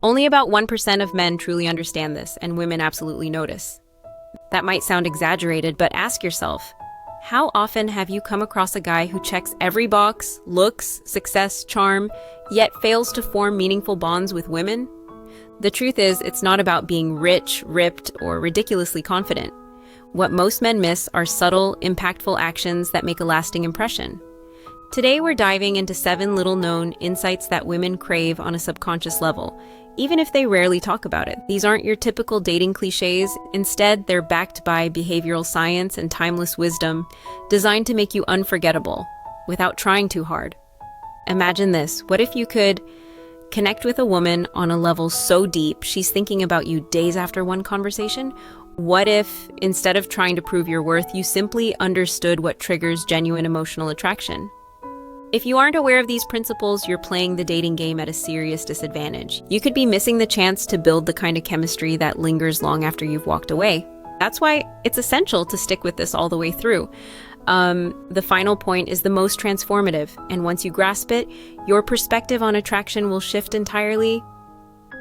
Only about 1% of men truly understand this, and women absolutely notice. That might sound exaggerated, but ask yourself, how often have you come across a guy who checks every box, looks, success, charm, yet fails to form meaningful bonds with women? The truth is, it's not about being rich, ripped, or ridiculously confident. What most men miss are subtle, impactful actions that make a lasting impression. Today, we're diving into 7 little-known insights that women crave on a subconscious level, even if they rarely talk about it. These aren't your typical dating cliches. Instead, they're backed by behavioral science and timeless wisdom, designed to make you unforgettable, without trying too hard. Imagine this. What if you could connect with a woman on a level so deep she's thinking about you days after one conversation? What if, instead of trying to prove your worth, you simply understood what triggers genuine emotional attraction? If you aren't aware of these principles, you're playing the dating game at a serious disadvantage. You could be missing the chance to build the kind of chemistry that lingers long after you've walked away. That's why it's essential to stick with this all the way through. The final point is the most transformative, and once you grasp it, your perspective on attraction will shift entirely.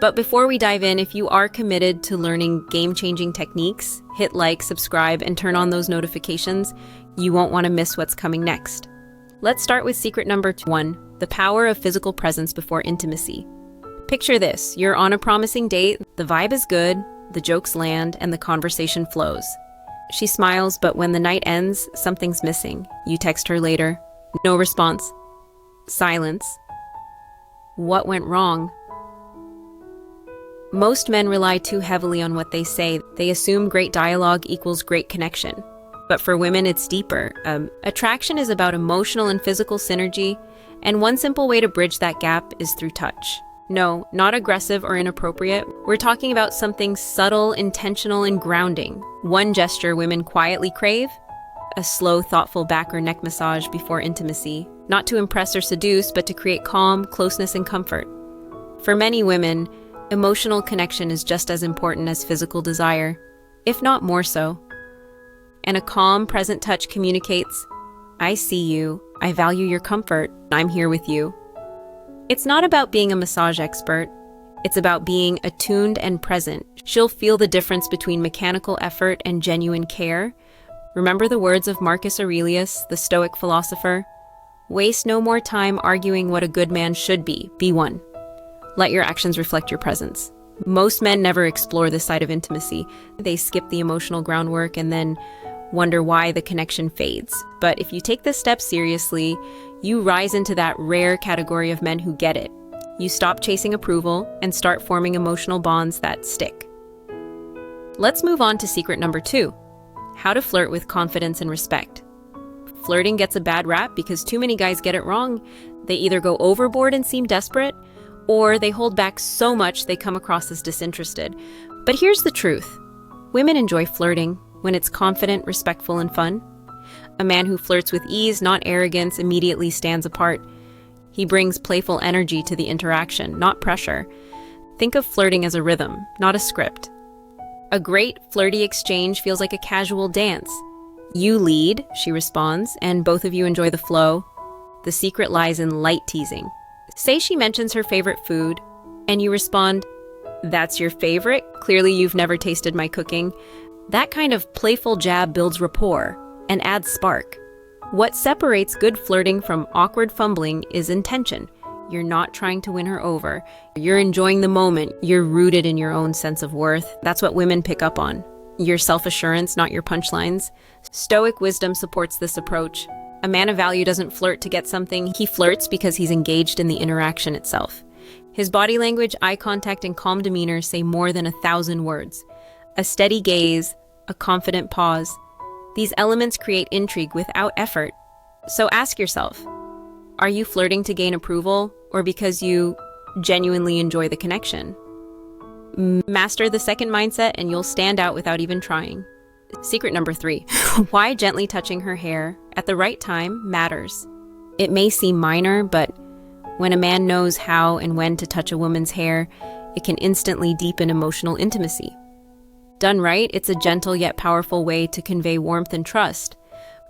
But before we dive in, if you are committed to learning game-changing techniques, hit like, subscribe, and turn on those notifications. You won't want to miss what's coming next. Let's start with secret number 1, the power of physical presence before intimacy. Picture this, you're on a promising date, the vibe is good, the jokes land, and the conversation flows. She smiles, but when the night ends, something's missing. You text her later. No response. Silence. What went wrong? Most men rely too heavily on what they say. They assume great dialogue equals great connection. But for women, it's deeper. Attraction is about emotional and physical synergy, and one simple way to bridge that gap is through touch. No, not aggressive or inappropriate. We're talking about something subtle, intentional, and grounding. One gesture women quietly crave: a slow, thoughtful back or neck massage before intimacy. Not to impress or seduce, but to create calm, closeness, and comfort. For many women, emotional connection is just as important as physical desire, if not more so. And a calm, present touch communicates, I see you, I value your comfort, I'm here with you. It's not about being a massage expert. It's about being attuned and present. She'll feel the difference between mechanical effort and genuine care. Remember the words of Marcus Aurelius, the Stoic philosopher? Waste no more time arguing what a good man should be. Be one. Let your actions reflect your presence. Most men never explore this side of intimacy. They skip the emotional groundwork and then wonder why the connection fades. But if you take this step seriously, you rise into that rare category of men who get it. You stop chasing approval and start forming emotional bonds that stick. Let's move on to secret number 2, how to flirt with confidence and respect. Flirting gets a bad rap because too many guys get it wrong. They either go overboard and seem desperate, or they hold back so much they come across as disinterested. But here's the truth. Women enjoy flirting when it's confident, respectful, and fun. A man who flirts with ease, not arrogance, immediately stands apart. He brings playful energy to the interaction, not pressure. Think of flirting as a rhythm, not a script. A great flirty exchange feels like a casual dance. You lead, she responds, and both of you enjoy the flow. The secret lies in light teasing. Say she mentions her favorite food, and you respond, "That's your favorite? Clearly you've never tasted my cooking." That kind of playful jab builds rapport and adds spark. What separates good flirting from awkward fumbling is intention. You're not trying to win her over. You're enjoying the moment. You're rooted in your own sense of worth. That's what women pick up on. Your self-assurance, not your punchlines. Stoic wisdom supports this approach. A man of value doesn't flirt to get something. He flirts because he's engaged in the interaction itself. His body language, eye contact, and calm demeanor say more than 1,000 words. A steady gaze, a confident pause. These elements create intrigue without effort. So ask yourself, are you flirting to gain approval or because you genuinely enjoy the connection? Master the second mindset and you'll stand out without even trying. Secret number 3, why gently touching her hair at the right time matters. It may seem minor, but when a man knows how and when to touch a woman's hair, it can instantly deepen emotional intimacy. Done right, it's a gentle yet powerful way to convey warmth and trust,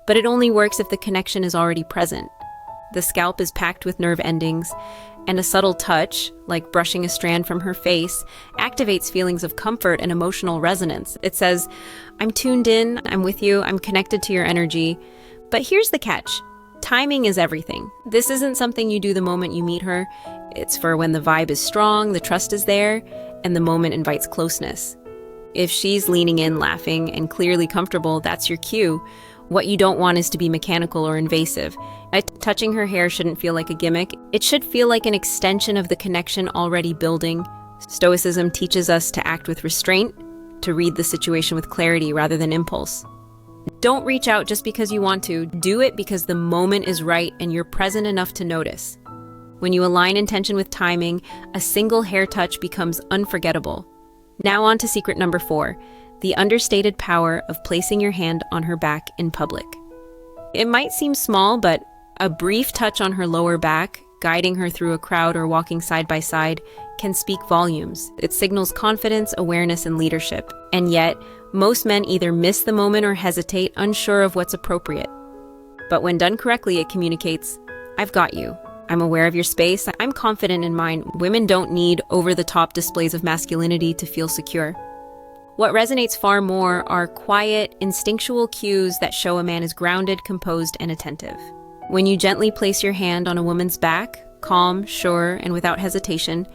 but it only works if the connection is already present. The scalp is packed with nerve endings, And a subtle touch, like brushing a strand from her face, activates feelings of comfort and emotional resonance. It says, I'm tuned in, I'm with you, I'm connected to your energy. But here's the catch. Timing is everything. This isn't something you do the moment you meet her. It's for when the vibe is strong, the trust is there, and the moment invites closeness. If she's leaning in, laughing, and clearly comfortable, that's your cue. What you don't want is to be mechanical or invasive. Touching her hair shouldn't feel like a gimmick. It should feel like an extension of the connection already building. Stoicism teaches us to act with restraint, to read the situation with clarity rather than impulse. Don't reach out just because you want to. Do it because the moment is right and you're present enough to notice. When you align intention with timing, a single hair touch becomes unforgettable. Now on to secret number 4. The understated power of placing your hand on her back in public. It might seem small, but a brief touch on her lower back, guiding her through a crowd or walking side by side, can speak volumes. It signals confidence, awareness, and leadership. And yet, most men either miss the moment or hesitate, unsure of what's appropriate. But when done correctly, it communicates, I've got you. I'm aware of your space. I'm confident in mine. Women don't need over-the-top displays of masculinity to feel secure. What resonates far more are quiet, instinctual cues that show a man is grounded, composed, and attentive. When you gently place your hand on a woman's back, calm, sure, and without hesitation,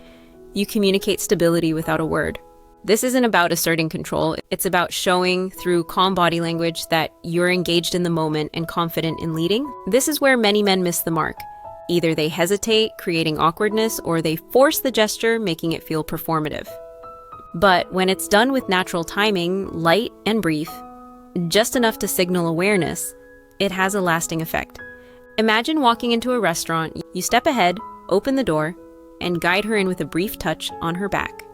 you communicate stability without a word. This isn't about asserting control. It's about showing through calm body language that you're engaged in the moment and confident in leading. This is where many men miss the mark. Either they hesitate, creating awkwardness, or they force the gesture, making it feel performative. But when it's done with natural timing, light and brief, just enough to signal awareness, it has a lasting effect. Imagine walking into a restaurant. You step ahead, open the door, and guide her in with a brief touch on her back.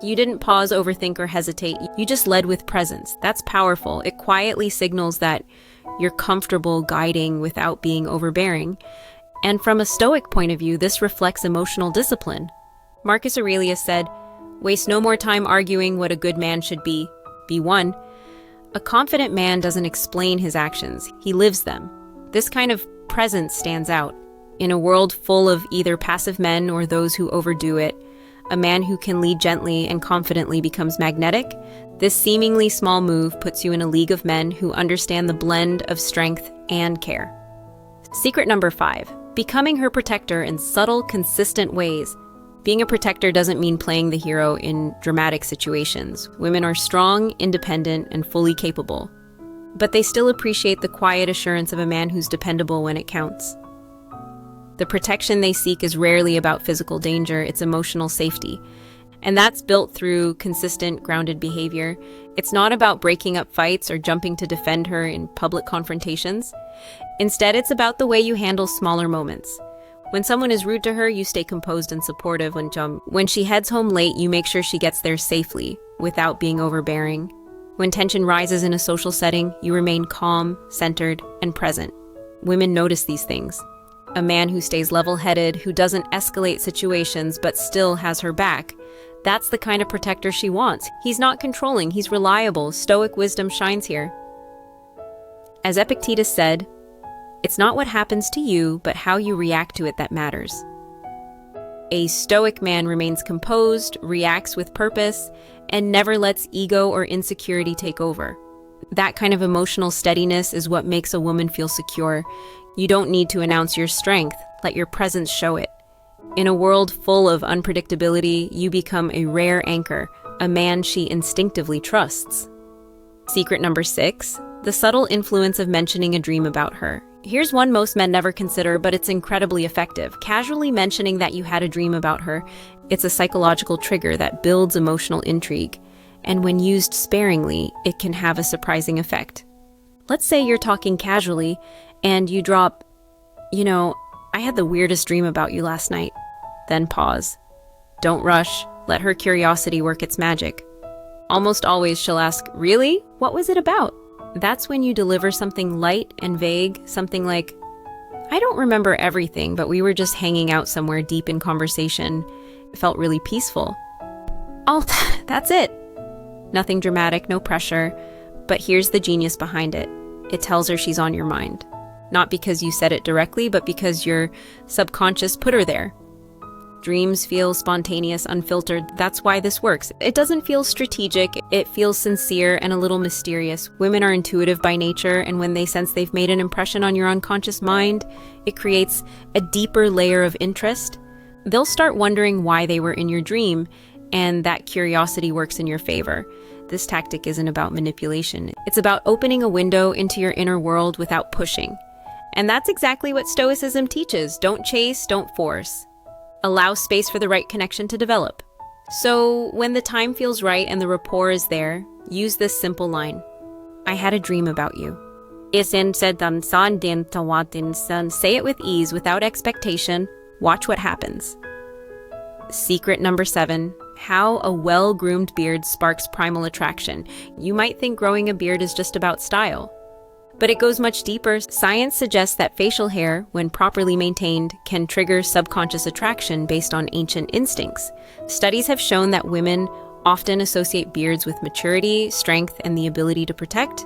You didn't pause, overthink, or hesitate. You just led with presence. That's powerful. It quietly signals that you're comfortable guiding without being overbearing. And from a Stoic point of view, this reflects emotional discipline. Marcus Aurelius said, "Waste no more time arguing what a good man should be. Be one." A confident man doesn't explain his actions. He lives them. This kind of presence stands out. In a world full of either passive men or those who overdo it, a man who can lead gently and confidently becomes magnetic. This seemingly small move puts you in a league of men who understand the blend of strength and care. Secret number 5. Becoming her protector in subtle, consistent ways. Being a protector doesn't mean playing the hero in dramatic situations. Women are strong, independent, and fully capable. But they still appreciate the quiet assurance of a man who's dependable when it counts. The protection they seek is rarely about physical danger, it's emotional safety. And that's built through consistent, grounded behavior. It's not about breaking up fights or jumping to defend her in public confrontations. Instead, it's about the way you handle smaller moments. When someone is rude to her, you stay composed and supportive. When she heads home late, you make sure she gets there safely, without being overbearing. When tension rises in a social setting, you remain calm, centered, and present. Women notice these things. A man who stays level-headed, who doesn't escalate situations but still has her back, that's the kind of protector she wants. He's not controlling, he's reliable. Stoic wisdom shines here. As Epictetus said, "It's not what happens to you, but how you react to it that matters." A Stoic man remains composed, reacts with purpose, and never lets ego or insecurity take over. That kind of emotional steadiness is what makes a woman feel secure. You don't need to announce your strength, let your presence show it. In a world full of unpredictability, you become a rare anchor, a man she instinctively trusts. Secret number 6, the subtle influence of mentioning a dream about her. Here's one most men never consider, but it's incredibly effective. Casually mentioning that you had a dream about her, it's a psychological trigger that builds emotional intrigue. And when used sparingly, it can have a surprising effect. Let's say you're talking casually, and you drop, "I had the weirdest dream about you last night." Then pause. Don't rush. Let her curiosity work its magic. Almost always she'll ask, "Really? What was it about?" That's when you deliver something light and vague, something like, "I don't remember everything, but we were just hanging out somewhere deep in conversation. It felt really peaceful." Oh, that's it. Nothing dramatic, no pressure. But here's the genius behind it. It tells her she's on your mind. Not because you said it directly, but because your subconscious put her there. Dreams feel spontaneous, unfiltered. That's why this works. It doesn't feel strategic, it feels sincere and a little mysterious. Women are intuitive by nature, and when they sense they've made an impression on your unconscious mind, it creates a deeper layer of interest. They'll start wondering why they were in your dream, and that curiosity works in your favor. This tactic isn't about manipulation. It's about opening a window into your inner world without pushing. And that's exactly what Stoicism teaches. Don't chase, don't force. Allow space for the right connection to develop. So when the time feels right and the rapport is there, use this simple line. I had a dream about you. Say it with ease, without expectation. Watch what happens. Secret number 7, how a well-groomed beard sparks primal attraction. You might think growing a beard is just about style, but it goes much deeper. Science suggests that facial hair, when properly maintained, can trigger subconscious attraction based on ancient instincts. Studies have shown that women often associate beards with maturity, strength, and the ability to protect.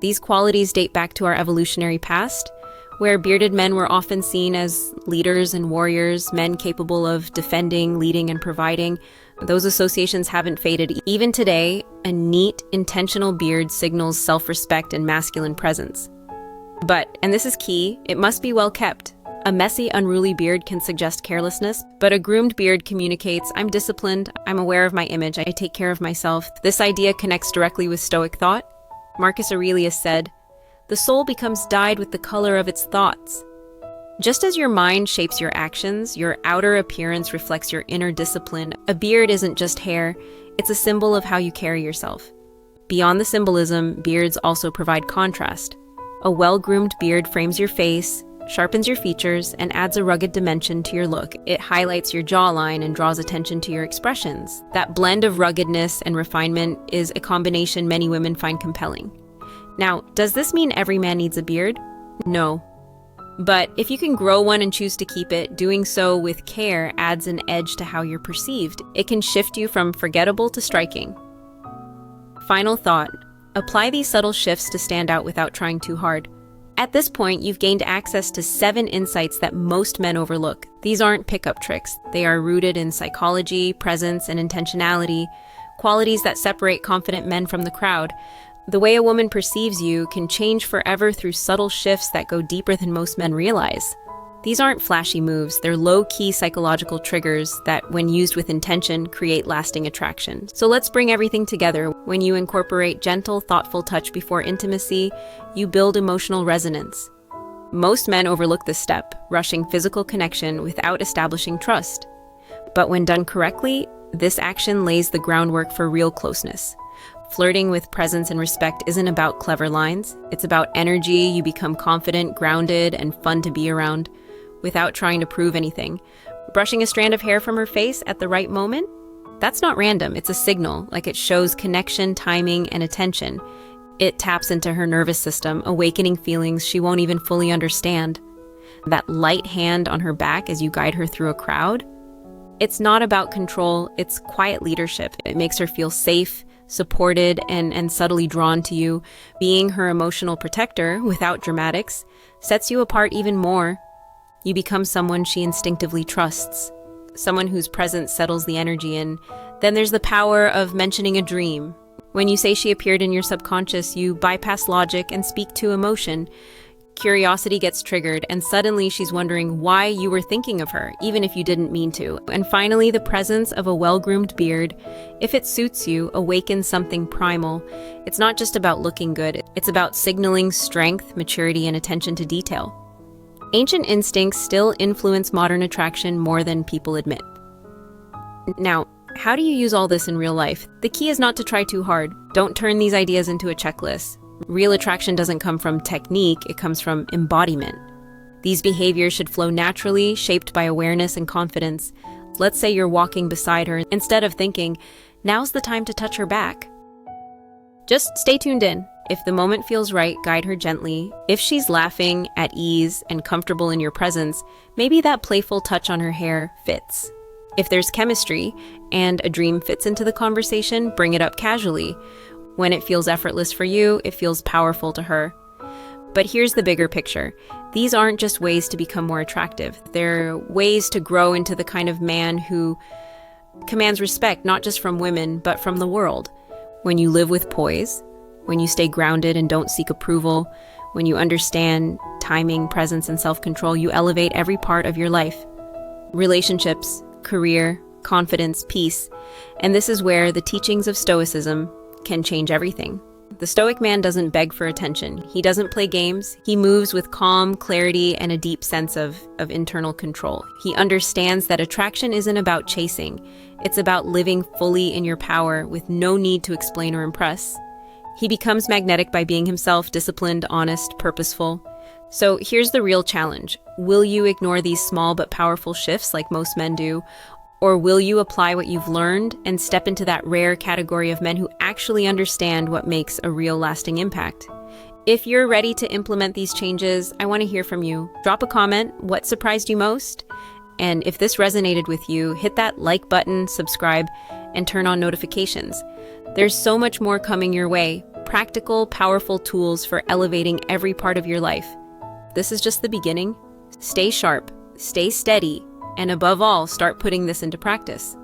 These qualities date back to our evolutionary past, where bearded men were often seen as leaders and warriors, men capable of defending, leading, and providing. Those associations haven't faded. Even today, a neat, intentional beard signals self-respect and masculine presence. But, and this is key, it must be well kept. A messy, unruly beard can suggest carelessness, but a groomed beard communicates, I'm disciplined, I'm aware of my image, I take care of myself. This idea connects directly with Stoic thought. Marcus Aurelius said, "The soul becomes dyed with the color of its thoughts." Just as your mind shapes your actions, your outer appearance reflects your inner discipline. A beard isn't just hair, it's a symbol of how you carry yourself. Beyond the symbolism, beards also provide contrast. A well-groomed beard frames your face, sharpens your features, and adds a rugged dimension to your look. It highlights your jawline and draws attention to your expressions. That blend of ruggedness and refinement is a combination many women find compelling. Now, does this mean every man needs a beard? No. But if you can grow one and choose to keep it, doing so with care adds an edge to how you're perceived. It can shift you from forgettable to striking. Final thought. Apply these subtle shifts to stand out without trying too hard. At this point, you've gained access to 7 insights that most men overlook. These aren't pickup tricks. They are rooted in psychology, presence, and intentionality, qualities that separate confident men from the crowd. The way a woman perceives you can change forever through subtle shifts that go deeper than most men realize. These aren't flashy moves, they're low-key psychological triggers that, when used with intention, create lasting attraction. So let's bring everything together. When you incorporate gentle, thoughtful touch before intimacy, you build emotional resonance. Most men overlook this step, rushing physical connection without establishing trust. But when done correctly, this action lays the groundwork for real closeness. Flirting with presence and respect isn't about clever lines. It's about energy. You become confident, grounded, and fun to be around without trying to prove anything. Brushing a strand of hair from her face at the right moment? That's not random. It's a signal, like it shows connection, timing, and attention. It taps into her nervous system, awakening feelings she won't even fully understand. That light hand on her back as you guide her through a crowd? It's not about control, it's quiet leadership. It makes her feel safe, supported, and subtly drawn to you. Being her emotional protector, without dramatics, sets you apart even more. You become someone she instinctively trusts, someone whose presence settles the energy in. Then there's the power of mentioning a dream. When you say she appeared in your subconscious, you bypass logic and speak to emotion. Curiosity gets triggered, and suddenly she's wondering why you were thinking of her, even if you didn't mean to. And finally, the presence of a well-groomed beard, if it suits you, awakens something primal. It's not just about looking good, it's about signaling strength, maturity, and attention to detail. Ancient instincts still influence modern attraction more than people admit. Now, how do you use all this in real life? The key is not to try too hard. Don't turn these ideas into a checklist. Real attraction doesn't come from technique, it comes from embodiment. These behaviors should flow naturally, shaped by awareness and confidence. Let's say you're walking beside her. Instead of thinking, now's the time to touch her back, just stay tuned in. If the moment feels right, guide her gently. If she's laughing, at ease, and comfortable in your presence, maybe that playful touch on her hair fits. If there's chemistry and a dream fits into the conversation, bring it up casually. When it feels effortless for you, it feels powerful to her. But here's the bigger picture. These aren't just ways to become more attractive. They're ways to grow into the kind of man who commands respect, not just from women, but from the world. When you live with poise, when you stay grounded and don't seek approval, when you understand timing, presence, and self-control, you elevate every part of your life. Relationships, career, confidence, peace. And this is where the teachings of Stoicism can change everything. The Stoic man doesn't beg for attention. He doesn't play games. He moves with calm, clarity, and a deep sense of internal control. He understands that attraction isn't about chasing. It's about living fully in your power with no need to explain or impress. He becomes magnetic by being himself, disciplined, honest, purposeful. So here's the real challenge. Will you ignore these small but powerful shifts like most men do? Or will you apply what you've learned and step into that rare category of men who actually understand what makes a real lasting impact? If you're ready to implement these changes, I want to hear from you. Drop a comment. What surprised you most? And if this resonated with you, hit that like button, subscribe, and turn on notifications. There's so much more coming your way. Practical, powerful tools for elevating every part of your life. This is just the beginning. Stay sharp, stay steady, and above all, start putting this into practice.